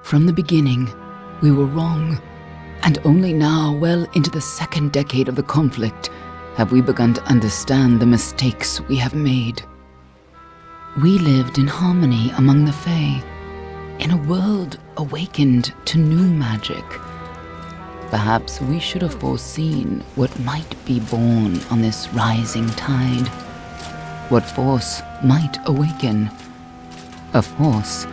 From the beginning, we were wrong, and only now, well into the second decade of the conflict, have we begun to understand the mistakes we have made. We lived in harmony among the Fae, in a world awakened to new magic. Perhaps we should have foreseen what might be born on this rising tide. What force might awaken. A force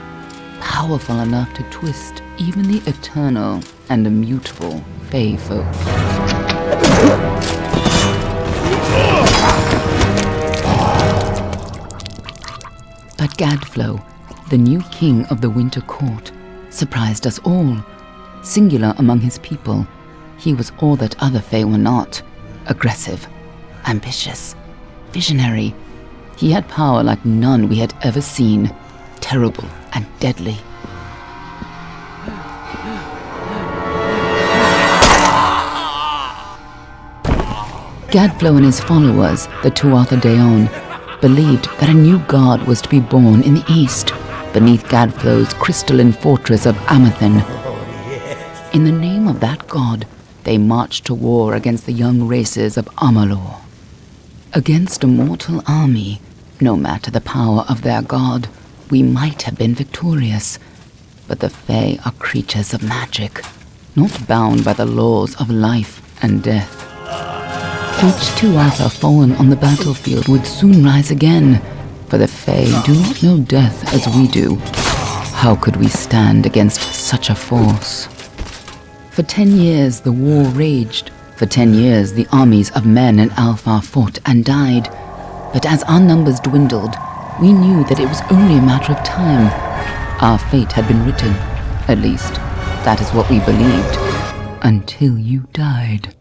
powerful enough to twist even the eternal and immutable Fae folk. But Gadflow, the new king of the Winter Court, surprised us all. Singular among his people, he was all that other Fae were not. Aggressive, ambitious, visionary. He had power like none we had ever seen, terrible and deadly. Gadflow and his followers, the Tuatha Deon, believed that a new god was to be born in the east, beneath Gadflow's crystalline fortress of Amathen. In the name of that god, they marched to war against the young races of Amalur. Against a mortal army, no matter the power of their god, we might have been victorious. But the Fae are creatures of magic, not bound by the laws of life and death. Each Tuatha fallen on the battlefield would soon rise again, for the Fae do not know death as we do. How could we stand against such a force? For 10 years the war raged. For 10 years the armies of Men and Alpha fought and died. But as our numbers dwindled, we knew that it was only a matter of time. Our fate had been written. At least, that is what we believed. Until you died.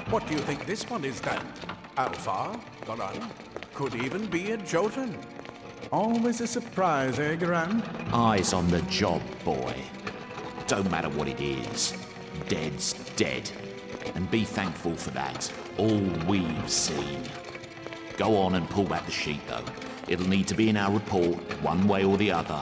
What do you think this one is then? Alpha, Goran, could even be a Jotun. Always a surprise, eh, Goran? Eyes on the job, boy. Don't matter what it is. Dead's dead. And be thankful for that. All we've seen. Go on and pull back the sheet, though. It'll need to be in our report, one way or the other.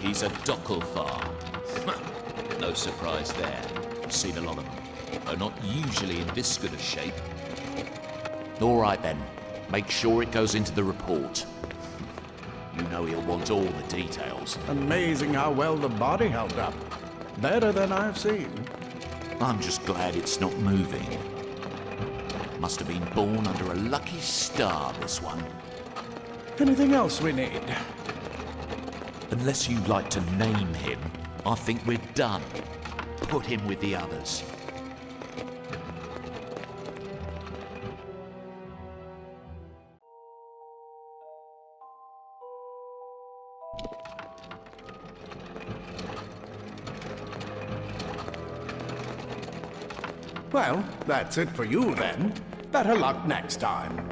He's a Docklefar. No surprise there. Seen a lot of them. Though not usually in this good a shape. All right then. Make sure it goes into the report. You know he'll want all the details. Amazing how well the body held up. Better than I've seen. I'm just glad it's not moving. Must have been born under a lucky star, this one. Anything else we need? Unless you'd like to name him, I think we're done. Put him with the others. Well, that's it for you then. Better luck next time.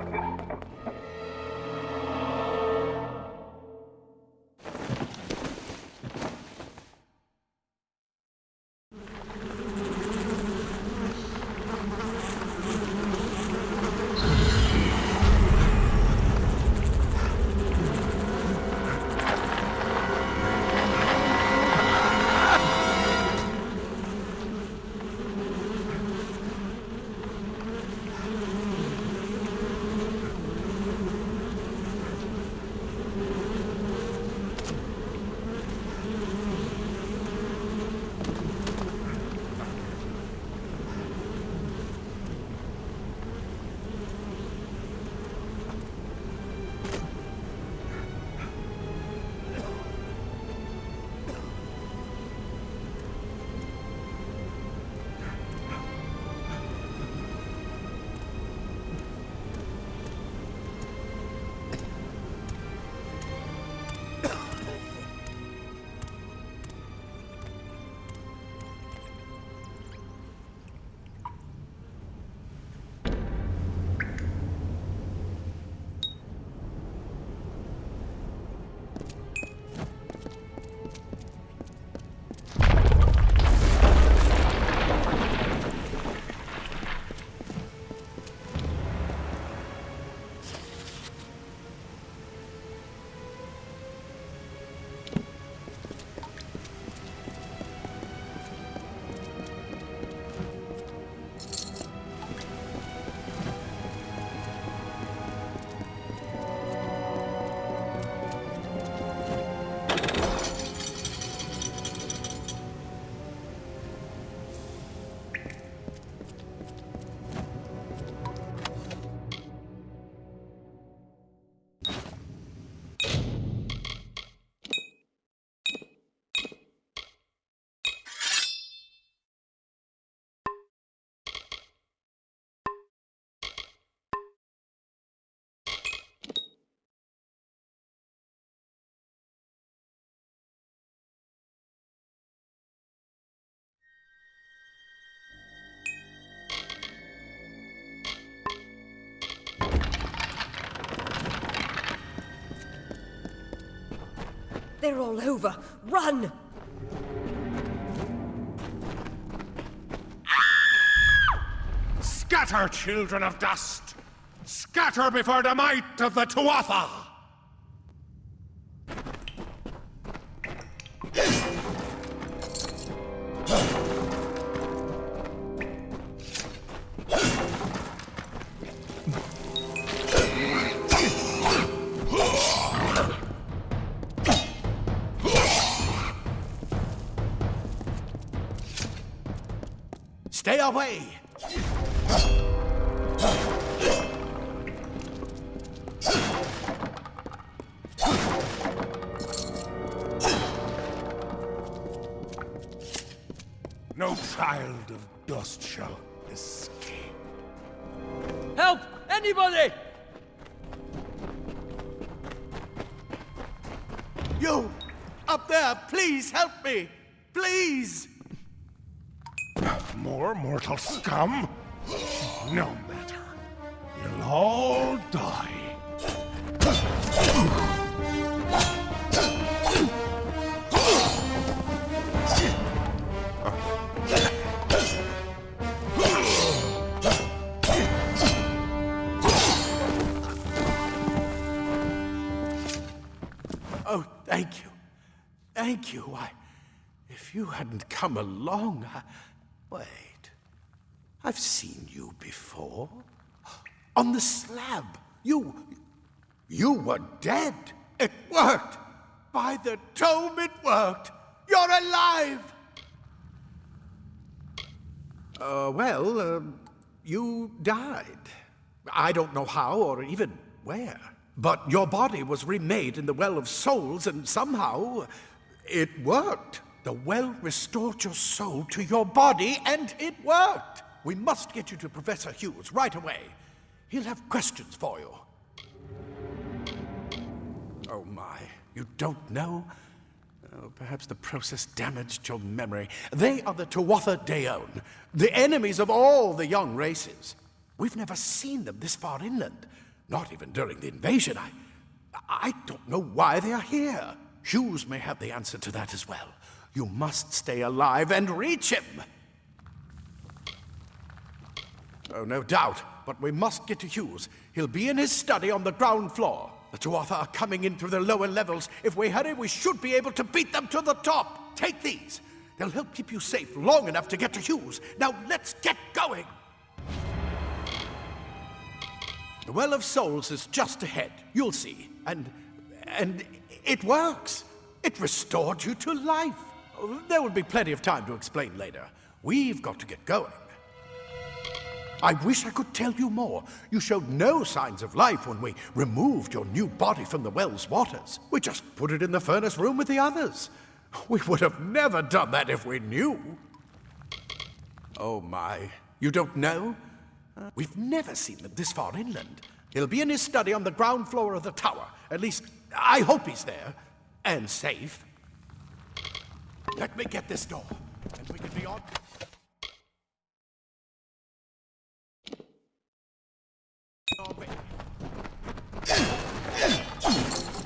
They're all over. Run! Scatter, children of dust! Scatter before the might of the Tuatha! Stay away! No child of dust shall escape. Help! Anybody! You! Up there, please help me! Please! More mortal scum? No matter. You'll all die. Oh, thank you. Thank you. If you hadn't come along, Wait. I've seen you before. On the slab. You were dead. It worked. By the tome, it worked. You're alive. You died. I don't know how or even where. But your body was remade in the Well of Souls, and somehow it worked. The well restored your soul to your body, and it worked. We must get you to Professor Hughes right away. He'll have questions for you. Oh my, you don't know? Oh, perhaps the process damaged your memory. They are the Tuatha Daon, the enemies of all the young races. We've never seen them this far inland, not even during the invasion. I don't know why they are here. Hughes may have the answer to that as well. You must stay alive and reach him. Oh, no doubt, but we must get to Hughes. He'll be in his study on the ground floor. The Tuatha are coming in through the lower levels. If we hurry, we should be able to beat them to the top. Take these. They'll help keep you safe long enough to get to Hughes. Now let's get going. The Well of Souls is just ahead. You'll see. And it works. It restored you to life. There will be plenty of time to explain later. We've got to get going. I wish I could tell you more. You showed no signs of life when we removed your new body from the well's waters. We just put it in the furnace room with the others. We would have never done that if we knew. Oh my, you don't know? We've never seen them this far inland. He'll be in his study on the ground floor of the tower. At least, I hope he's there. And safe. Let me get this door, and we can be on.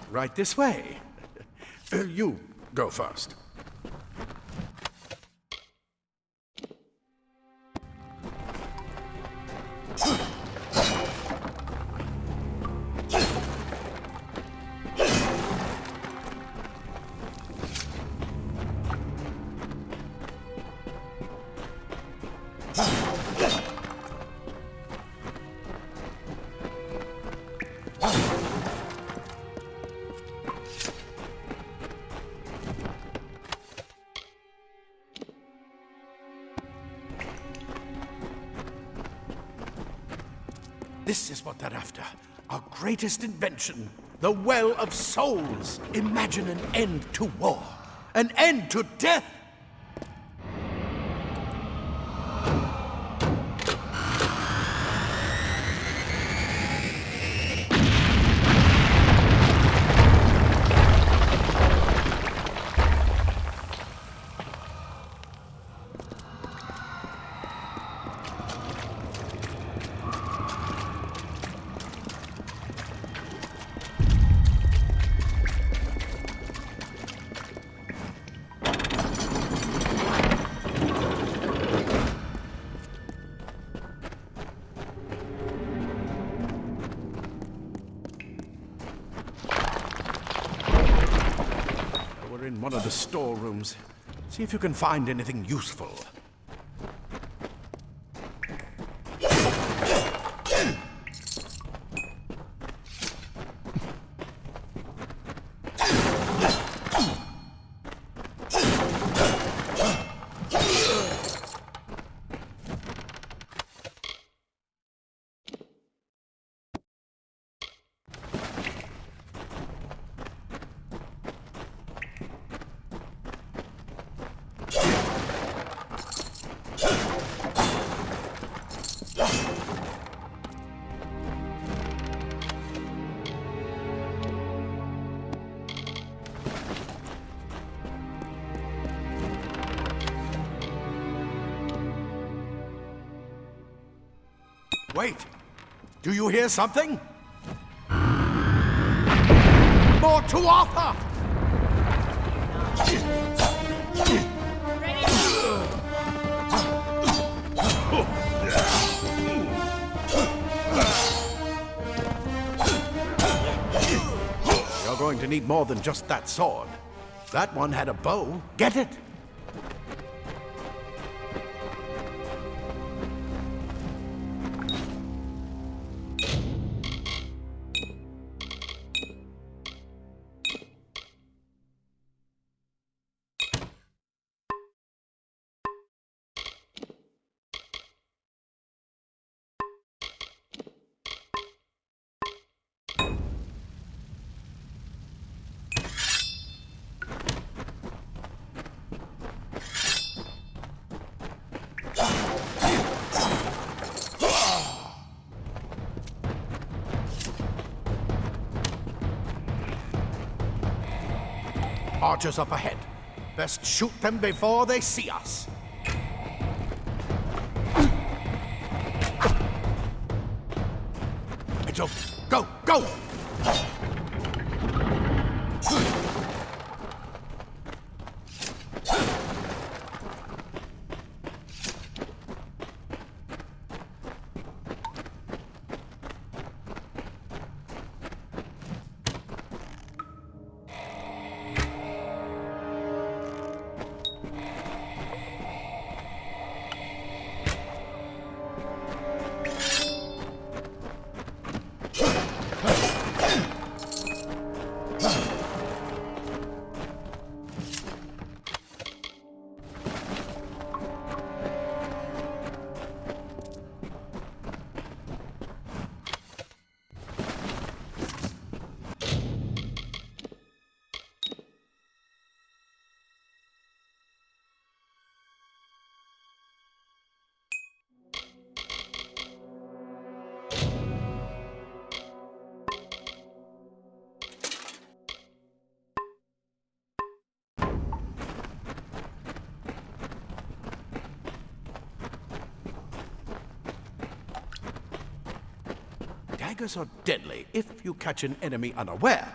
Right this way. You go first. This is what they're after. Our greatest invention. The Well of Souls. Imagine an end to war. An end to death. one of the storerooms. See if you can find anything useful. Wait! Do you hear something? More to Arthur! You're going to need more than just that sword. That one had a bow. Get it! Archers up ahead. Best shoot them before they see us. It's open. Go, go! Daggers are deadly if you catch an enemy unaware.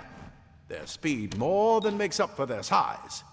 Their speed more than makes up for their size.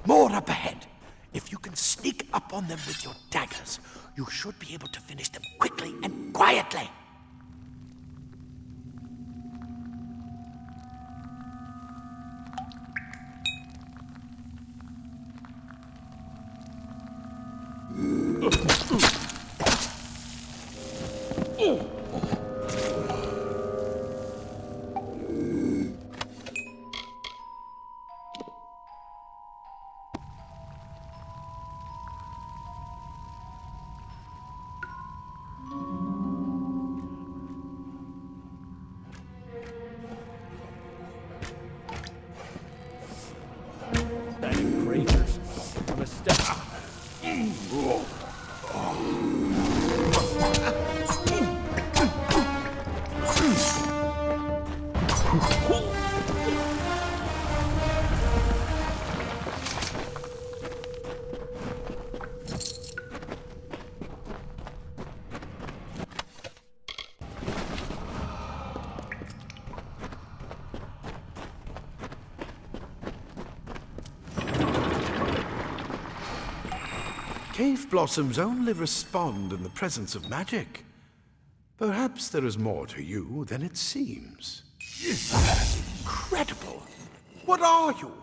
More up ahead. If you can sneak up on them with your daggers, you should be able to finish them quickly and quietly. Cave blossoms only respond in the presence of magic. Perhaps there is more to you than it seems. Incredible! What are you?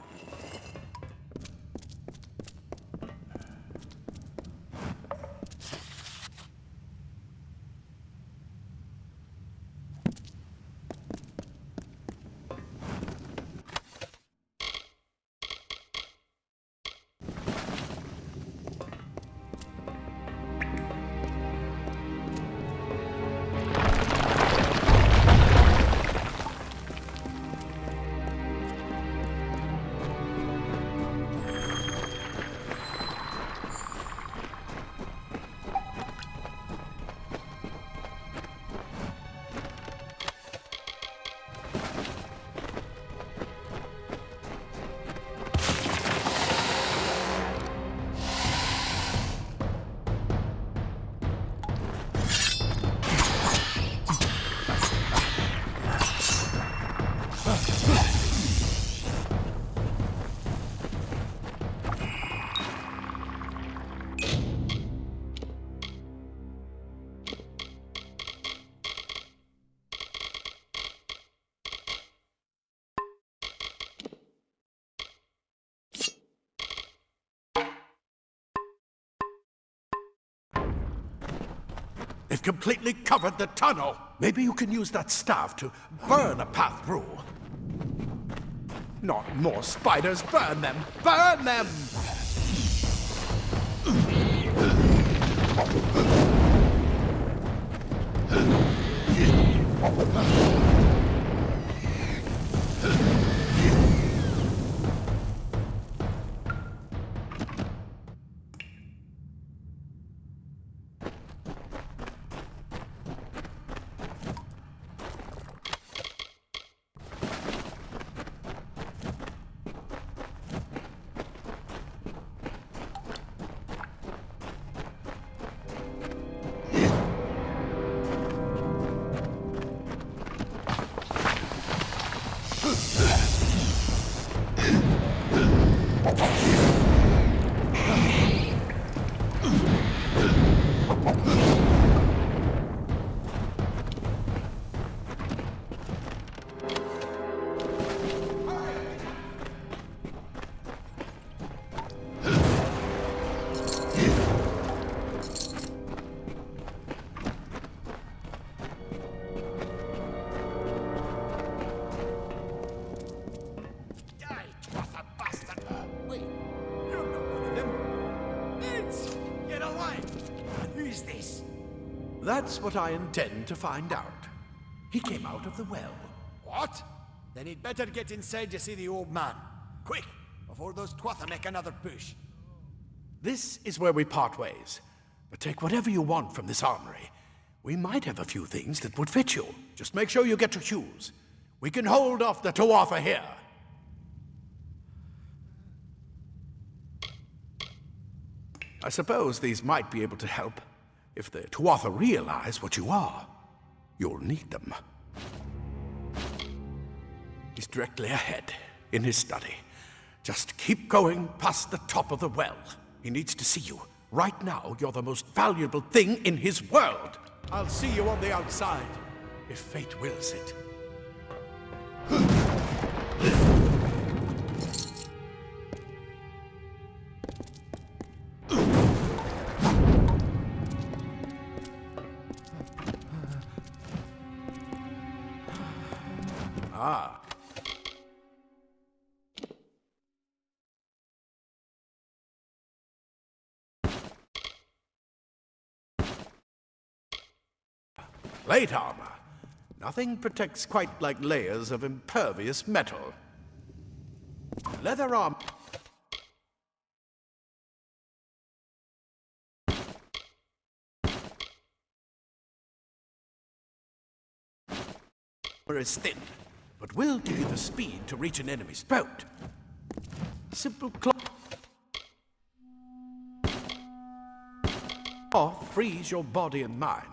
They've completely covered the tunnel. Maybe you can use that staff to burn a path through. Not more spiders. Burn them! Burn them! That's what I intend to find out. He came out of the well. What? Then he'd better get inside to see the old man. Quick, before those Twatha make another push. This is where we part ways. But take whatever you want from this armory. We might have a few things that would fit you. Just make sure you get to Hughes. We can hold off the Tuatha here. I suppose these might be able to help. If the Tuatha realize what you are, you'll need them. He's directly ahead, in his study. Just keep going past the top of the well. He needs to see you. Right now, you're the most valuable thing in his world. I'll see you on the outside, if fate wills it. Ah. Plate armor. Nothing protects quite like layers of impervious metal. Leather armor is thin. but will give you the speed to reach an enemy's boat. Simple cloth frees your body and mind.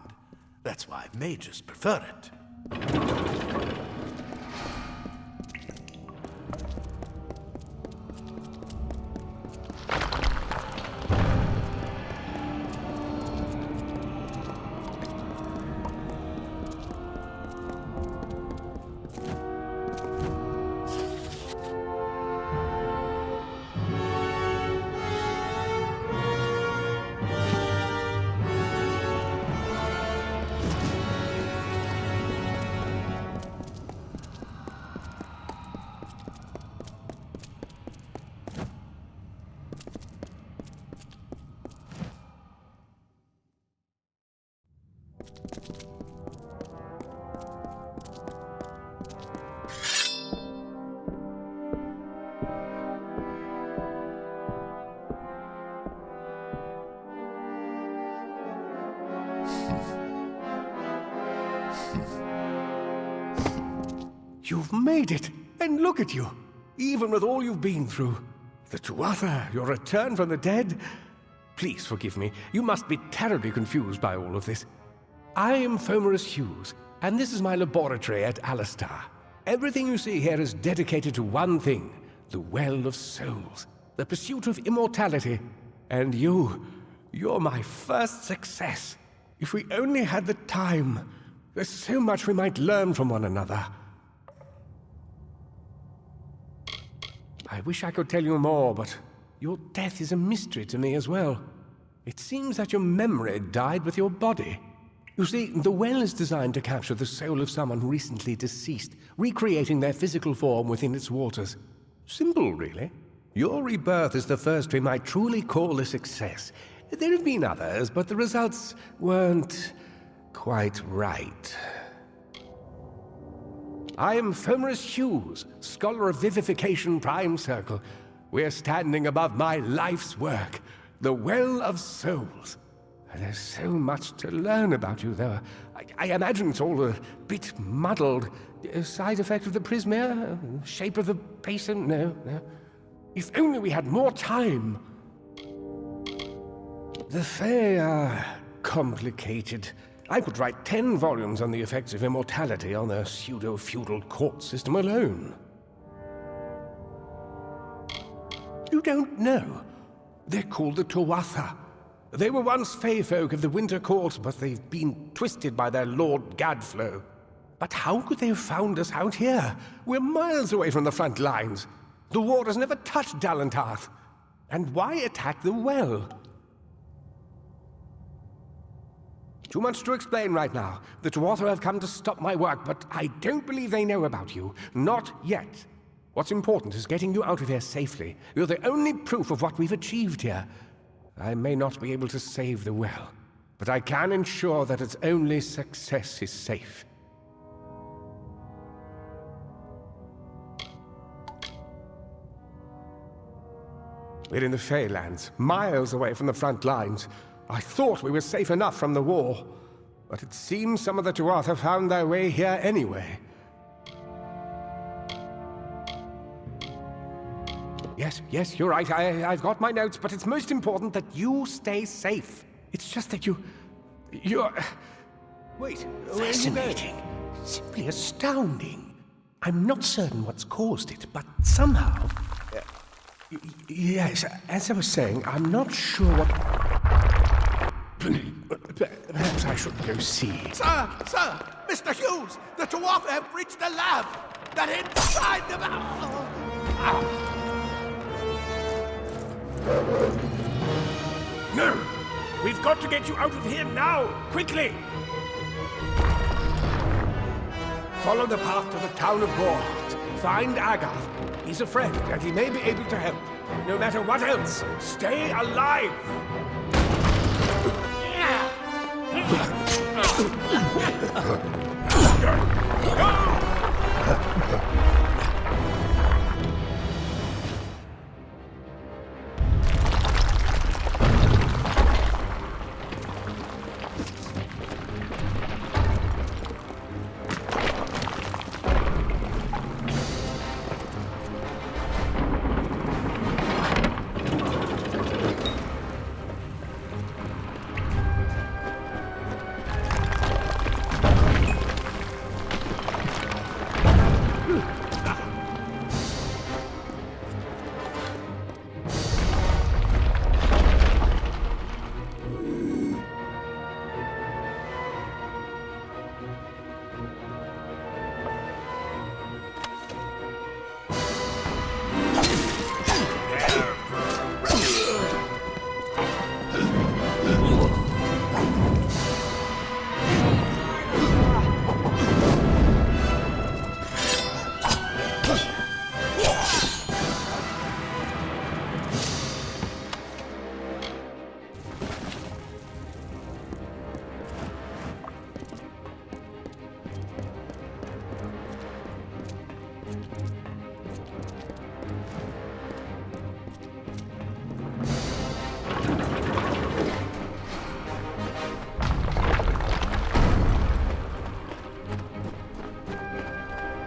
That's why mages prefer it. You've made it, and look at you, even with all you've been through. The Tuatha, your return from the dead. Please forgive me, you must be terribly confused by all of this. I am Fomerus Hughes, and this is my laboratory at Alistar. Everything you see here is dedicated to one thing, the Well of Souls, the pursuit of immortality. And you're my first success. If we only had the time, there's so much we might learn from one another. I wish I could tell you more, but your death is a mystery to me as well. It seems that your memory died with your body. You see, the well is designed to capture the soul of someone recently deceased, recreating their physical form within its waters. Simple, really. Your rebirth is the first we might truly call a success. There have been others, but the results weren't quite right. I am Fomerus Hughes, Scholar of Vivification Prime Circle. We're standing above my life's work, the Well of Souls. There's so much to learn about you, though. I imagine it's all a bit muddled. A side effect of the prismere? Shape of the basin? No. If only we had more time. The Fae are complicated. I could write 10 volumes on the effects of immortality on their pseudo-feudal court system alone. You don't know. They're called the Tuatha. They were once Fae folk of the Winter Court, but they've been twisted by their Lord Gadflow. But how could they have found us out here? We're miles away from the front lines. The war has never touched Dalantarth. And why attack the well? Too much to explain right now. The Tuatha have come to stop my work, but I don't believe they know about you. Not yet. What's important is getting you out of here safely. You're the only proof of what we've achieved here. I may not be able to save the well, but I can ensure that its only success is safe. We're in the Feylands, miles away from the front lines. I thought we were safe enough from the war, but it seems some of the Tuatha found their way here anyway. Yes, you're right. I've got my notes, but it's most important that you stay safe. It's just that you're... Wait. Fascinating. Simply astounding. I'm not certain what's caused it, but somehow... yes, as I was saying, I'm not sure what... Perhaps I should go see. Sir! Mr. Hughes! The Tuatha have breached the lab! They're inside the... No! We've got to get you out of here now! Quickly! Follow the path to the town of Gorhart. Find Agath. He's a friend, and he may be able to help. No matter what else, stay alive!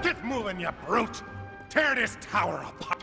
Get moving, you brute! Tear this tower apart!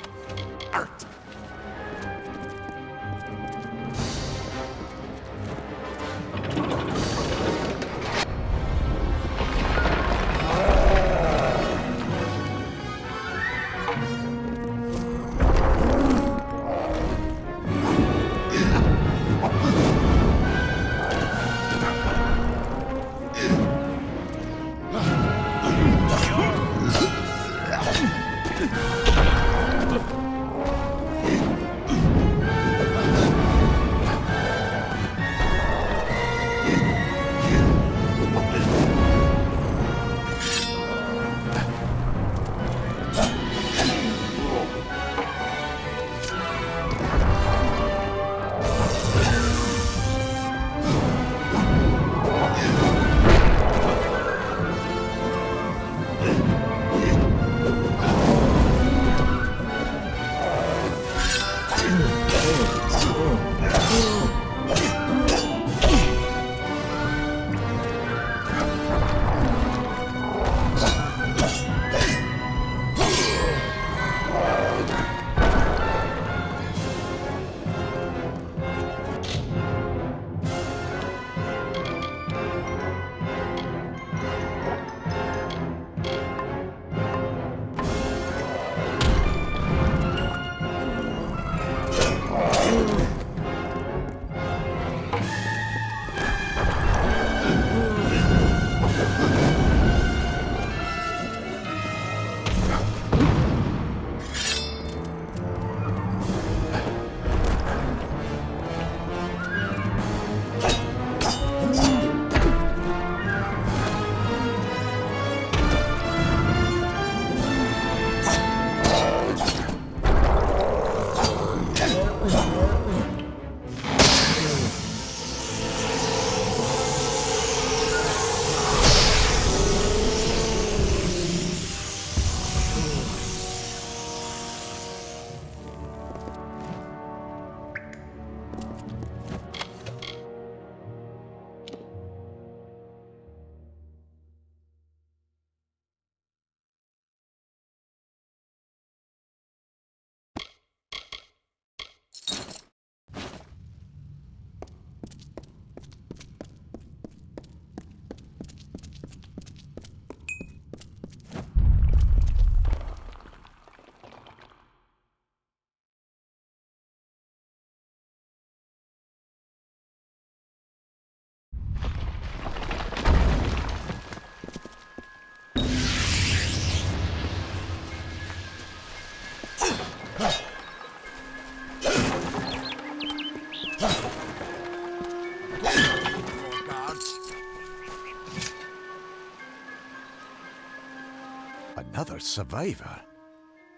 Another survivor?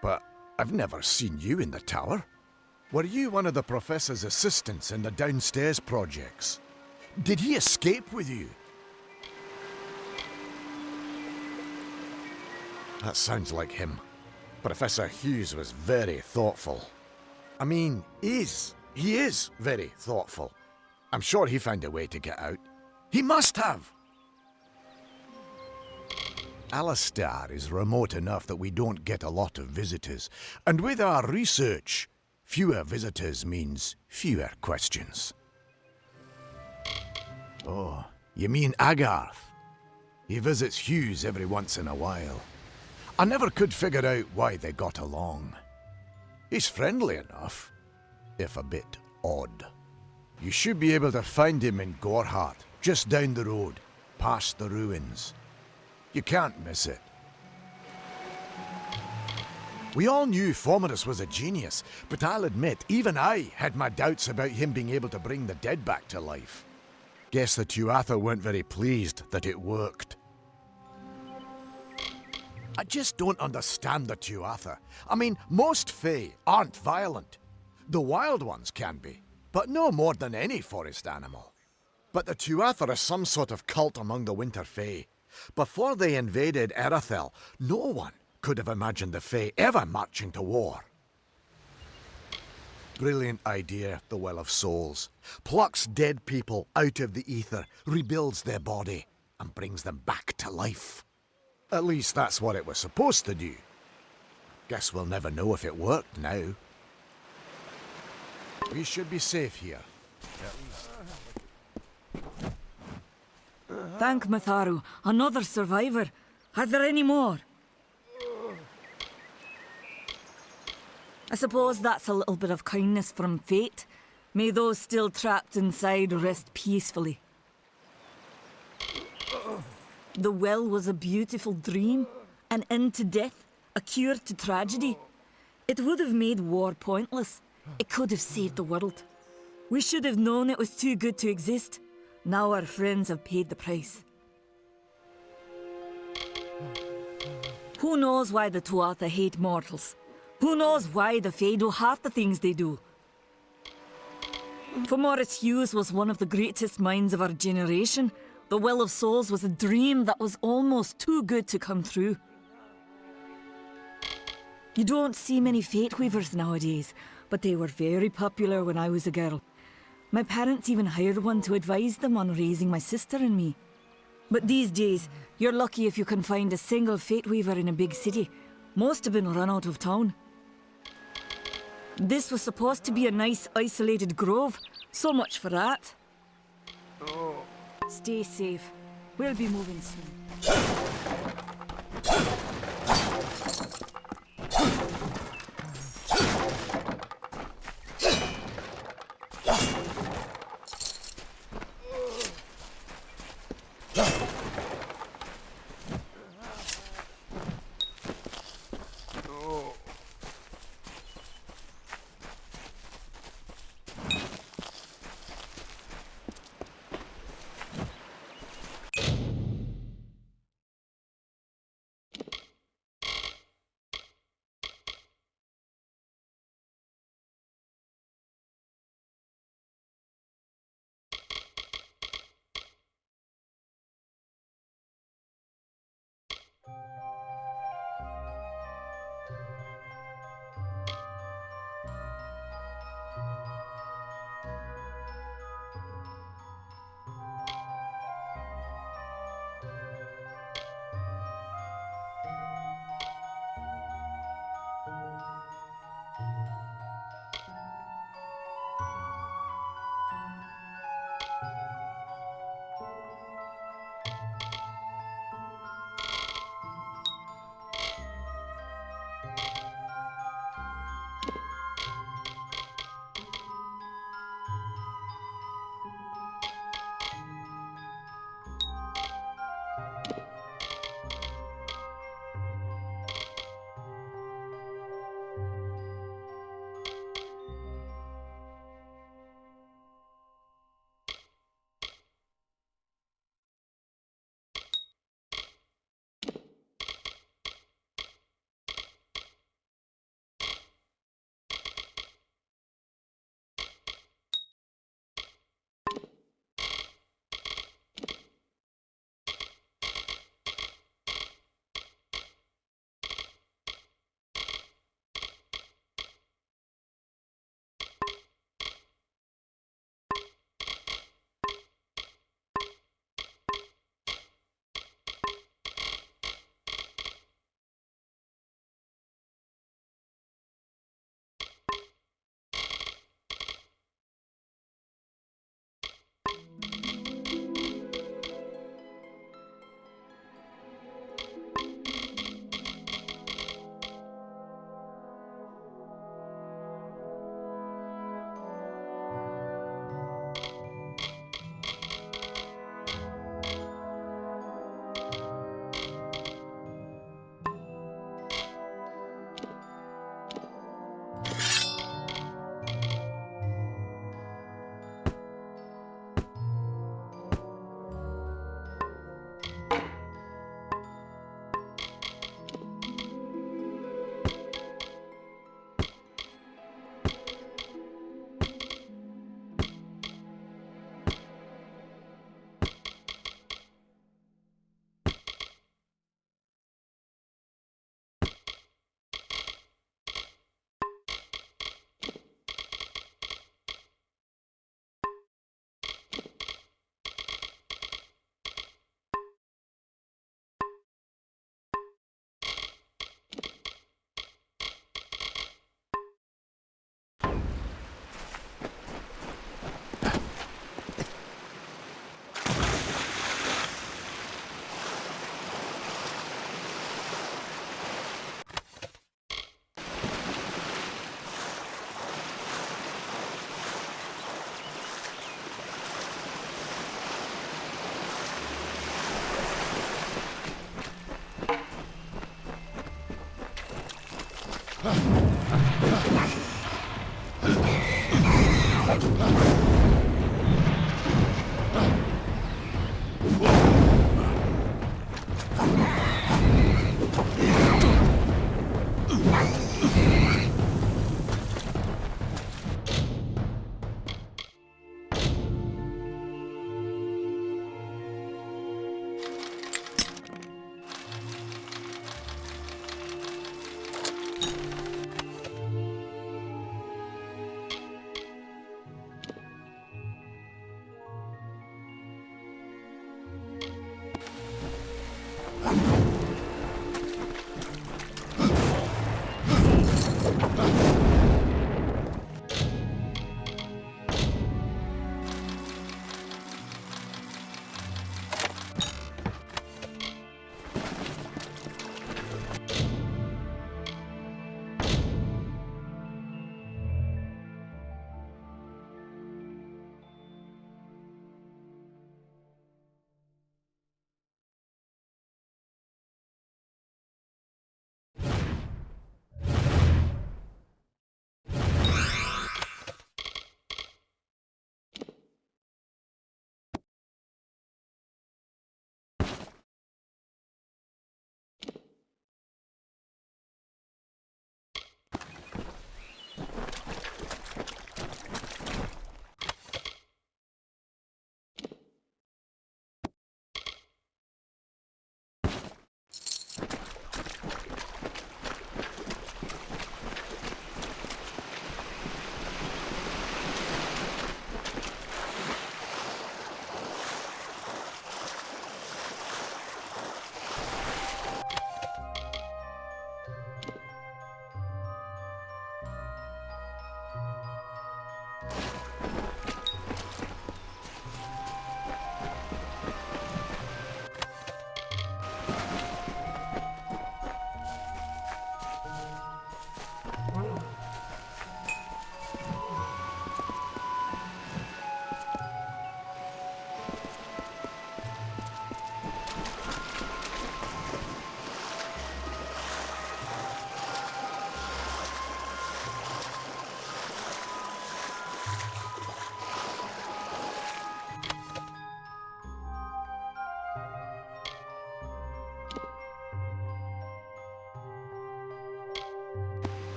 But I've never seen you in the tower. Were you one of the Professor's assistants in the downstairs projects? Did he escape with you? That sounds like him. Professor Hughes was very thoughtful. I mean, he is very thoughtful. I'm sure he found a way to get out. He must have! Alistair is remote enough that we don't get a lot of visitors. And with our research, fewer visitors means fewer questions. Oh, you mean Agarth? He visits Hughes every once in a while. I never could figure out why they got along. He's friendly enough, if a bit odd. You should be able to find him in Gorhart, just down the road, past the ruins. You can't miss it. We all knew Fomerus was a genius, but I'll admit, even I had my doubts about him being able to bring the dead back to life. Guess the Tuatha weren't very pleased that it worked. I just don't understand the Tuatha. I mean, most Fae aren't violent. The wild ones can be, but no more than any forest animal. But the Tuatha are some sort of cult among the Winter Fae. Before they invaded Erythel, no one could have imagined the Fae ever marching to war. Brilliant idea, the Well of Souls. Plucks dead people out of the ether, rebuilds their body, and brings them back to life. At least that's what it was supposed to do. Guess we'll never know if it worked now. We should be safe here. Thank Matharu. Another survivor. Are there any more? I suppose that's a little bit of kindness from fate. May those still trapped inside rest peacefully. The well was a beautiful dream, an end to death, a cure to tragedy. It would have made war pointless. It could have saved the world. We should have known it was too good to exist. Now our friends have paid the price. Who knows why the Tuatha hate mortals? Who knows why the Fae do half the things they do? For Morris Hughes was one of the greatest minds of our generation. The Well of Souls was a dream that was almost too good to come true. You don't see many Fate Weavers nowadays, but they were very popular when I was a girl. My parents even hired one to advise them on raising my sister and me. But these days, you're lucky if you can find a single Fate Weaver in a big city. Most have been run out of town. This was supposed to be a nice isolated grove. So much for that. Stay safe. We'll be moving soon.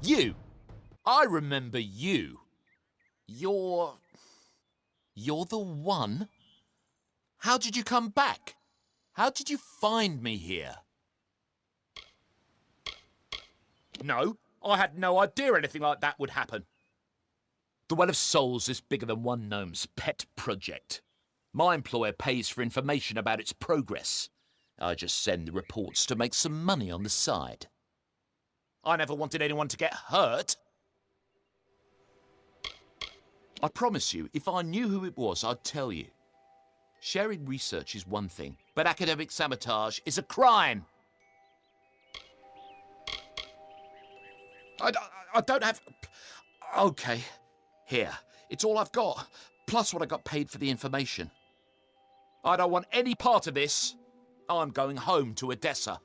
You! I remember you. You're the one? How did you come back? How did you find me here? No, I had no idea anything like that would happen. The Well of Souls is bigger than one gnome's pet project. My employer pays for information about its progress. I just send the reports to make some money on the side. I never wanted anyone to get hurt. I promise you, if I knew who it was, I'd tell you. Sharing research is one thing, but academic sabotage is a crime. I don't have... Okay, here. It's all I've got, plus what I got paid for the information. I don't want any part of this. I'm going home to Odessa.